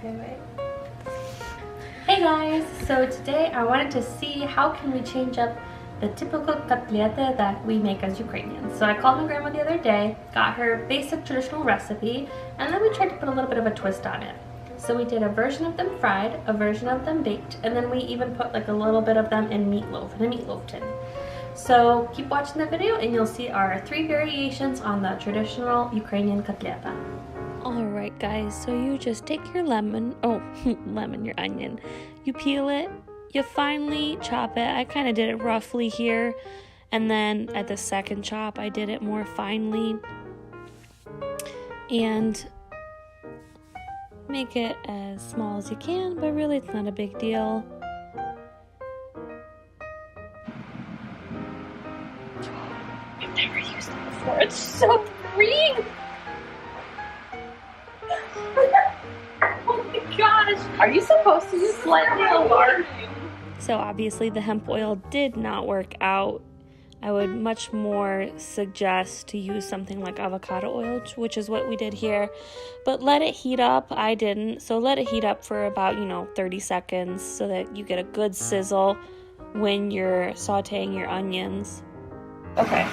Okay, wait. Hey guys, so today I wanted to see how can we change up the typical katleti that we make as Ukrainians. So I called my grandma the other day, got her basic traditional recipe, and then we tried to put a little bit of a twist on it. So we did a version of them fried, a version of them baked, and then we even put like a little bit of them in meatloaf, in a meatloaf tin. So keep watching the video and you'll see our 3 variations on the traditional Ukrainian katleta. Alright guys, so you just take your lemon, your onion, you peel it, you finely chop it. I kind of did it roughly here, and then at the second chop I did it more finely, and make it as small as you can, but really it's not a big deal. I've never used it before, it's so green! Oh my gosh! Are you supposed to use slightly alarming? So obviously the hemp oil did not work out. I would much more suggest to use something like avocado oil, which is what we did here. But let it heat up. I didn't. So let it heat up for about, 30 seconds so that you get a good sizzle when you're sauteing your onions. Okay,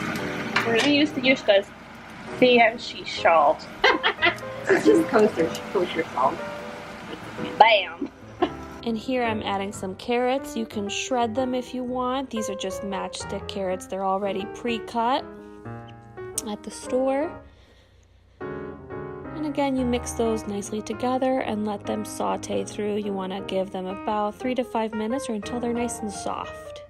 we're going to use the Yushka's fancy salt. It's just kosher salt. Bam! And here I'm adding some carrots. You can shred them if you want. These are just matchstick carrots. They're already pre-cut at the store. And again, you mix those nicely together and let them saute through. You want to give them about 3 to 5 minutes or until they're nice and soft.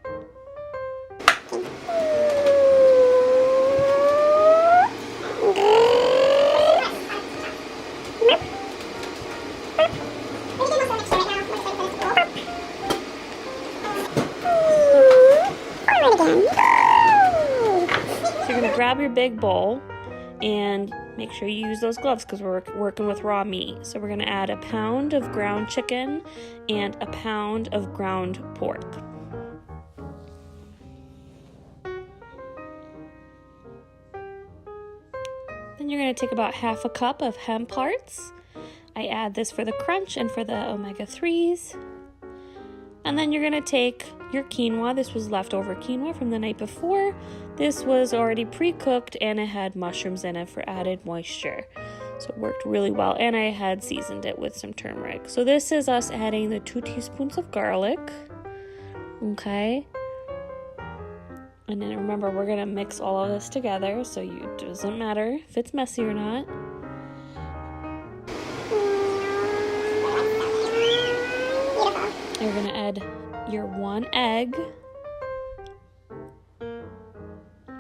So you're going to grab your big bowl and make sure you use those gloves because we're working with raw meat. So we're going to add a pound of ground chicken and a pound of ground pork. Then you're going to take about half a cup of hemp hearts. I add this for the crunch and for the omega-3s. And then you're going to take your quinoa. This was leftover quinoa from the night before. This was already pre-cooked and it had mushrooms in it for added moisture. So it worked really well, and I had seasoned it with some turmeric. So this is us adding the 2 teaspoons of garlic. Okay. And then remember, we're going to mix all of this together, so it doesn't matter if it's messy or not. You're going to add your 1 egg. And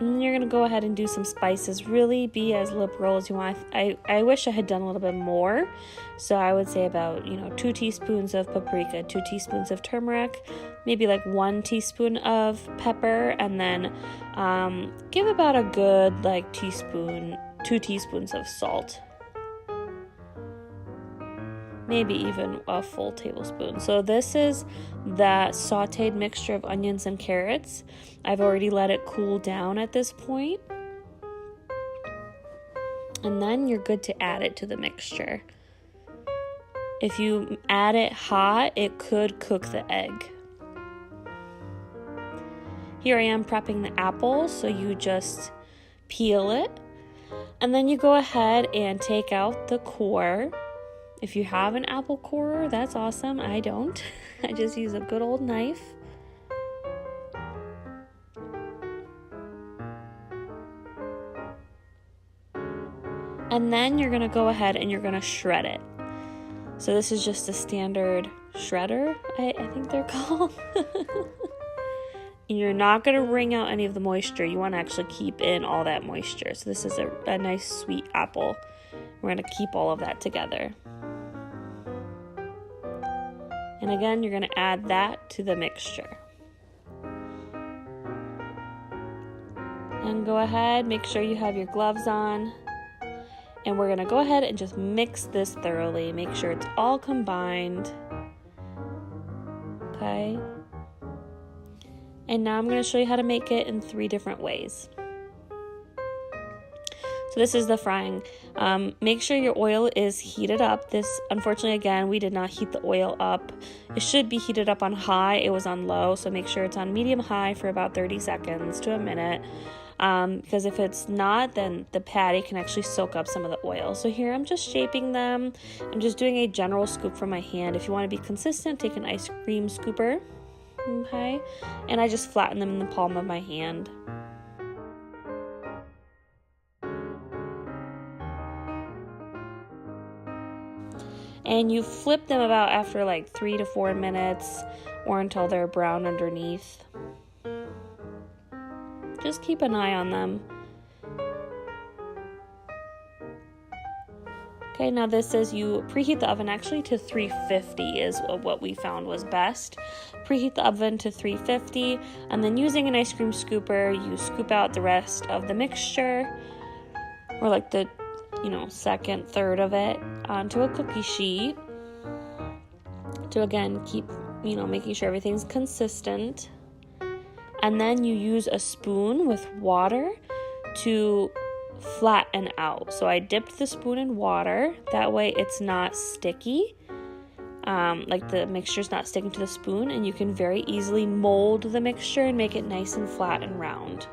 then you're going to go ahead and do some spices. Really be as liberal as you want. I wish I had done a little bit more. So I would say about, 2 teaspoons of paprika, 2 teaspoons of turmeric, maybe like 1 teaspoon of pepper, and then give about a good 2 teaspoons of salt. Maybe even a full tablespoon. So this is the sauteed mixture of onions and carrots. I've already let it cool down at this point. And then you're good to add it to the mixture. If you add it hot, it could cook the egg. Here I am prepping the apples, so you just peel it. And then you go ahead and take out the core. If you have an apple corer, that's awesome. I don't. I just use a good old knife. And then you're going to go ahead and you're going to shred it. So this is just a standard shredder, I think they're called. And you're not going to wring out any of the moisture. You want to actually keep in all that moisture. So this is a nice sweet apple. We're going to keep all of that together. And again, you're going to add that to the mixture. And go ahead, make sure you have your gloves on. And we're going to go ahead and just mix this thoroughly. Make sure it's all combined. Okay. And now I'm going to show you how to make it in 3 different ways. So this is the frying. Make sure your oil is heated up. This, unfortunately, again, we did not heat the oil up. It should be heated up on high. It was on low, so make sure it's on medium-high for about 30 seconds to a minute. Because if it's not, then the patty can actually soak up some of the oil. So here I'm just shaping them. I'm just doing a general scoop from my hand. If you want to be consistent, take an ice cream scooper. Okay, and I just flatten them in the palm of my hand. And you flip them about after like 3 to 4 minutes or until they're brown underneath. Just keep an eye on them. Okay, now this is you preheat the oven actually to 350 is what we found was best. Preheat the oven to 350, and then using an ice cream scooper, you scoop out the rest of the mixture, or like the, second third of it, onto a cookie sheet to again keep, making sure everything's consistent. And then you use a spoon with water to flatten out. So I dipped the spoon in water. That way it's not sticky. Like the mixture's not sticking to the spoon, and you can very easily mold the mixture and make it nice and flat and round.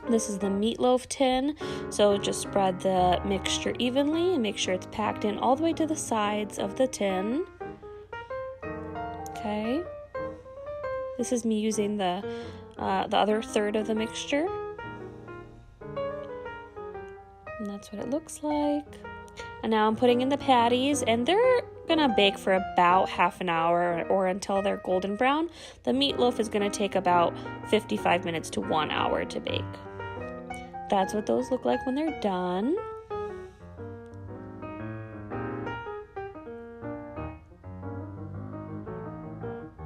This is the meatloaf tin, so just spread the mixture evenly and make sure it's packed in all the way to the sides of the tin. Okay. This is me using the other third of the mixture. And that's what it looks like. And now I'm putting in the patties, and they're gonna bake for about half an hour or until they're golden brown. The meatloaf is gonna take about 55 minutes to 1 hour to bake. That's what those look like when they're done.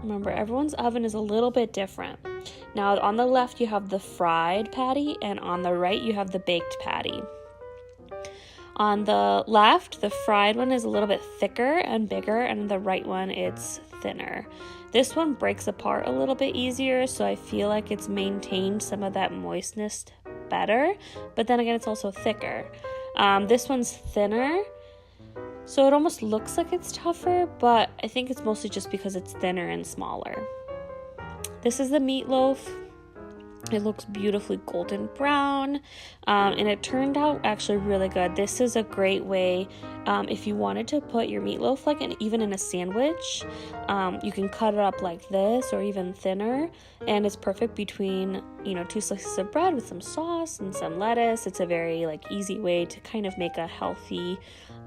Remember, everyone's oven is a little bit different. Now, on the left, you have the fried patty, and on the right, you have the baked patty. On the left, the fried one is a little bit thicker and bigger, and the right one, it's thinner. This one breaks apart a little bit easier, so I feel like it's maintained some of that moistness better, but then again, it's also thicker. This one's thinner, so it almost looks like it's tougher, but I think it's mostly just because it's thinner and smaller. This is the meatloaf. It looks beautifully golden brown, and it turned out actually really good. This is a great way if you wanted to put your meatloaf even in a sandwich. You can cut it up like this or even thinner, and it's perfect between 2 slices of bread with some sauce and some lettuce. It's a very easy way to kind of make a healthy,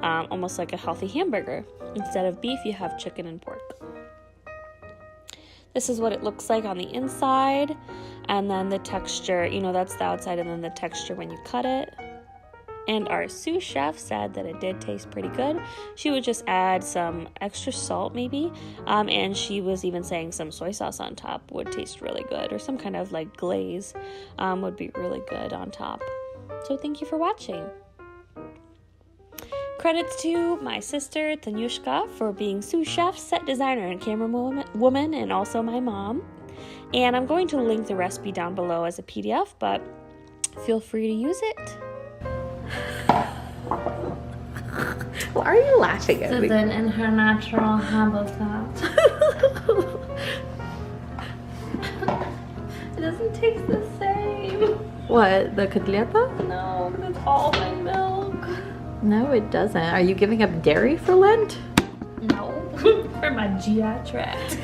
almost like a healthy hamburger. Instead of beef, you have chicken and pork. This is what it looks like on the inside, and then the texture, that's the outside, and then the texture when you cut it. And our sous chef said that it did taste pretty good. She would just add some extra salt maybe, and she was even saying some soy sauce on top would taste really good, or some kind of glaze would be really good on top. So thank you for watching. Credits to my sister Tanyushka for being sous chef, set designer, and camera woman, and also my mom. And I'm going to link the recipe down below as a PDF, but feel free to use it. Why are you laughing at me? Susan in her natural habitat. It doesn't taste the same. What, the katleta? No, but it's almond milk. No, it doesn't. Are you giving up dairy for Lent? No, for my GI tract.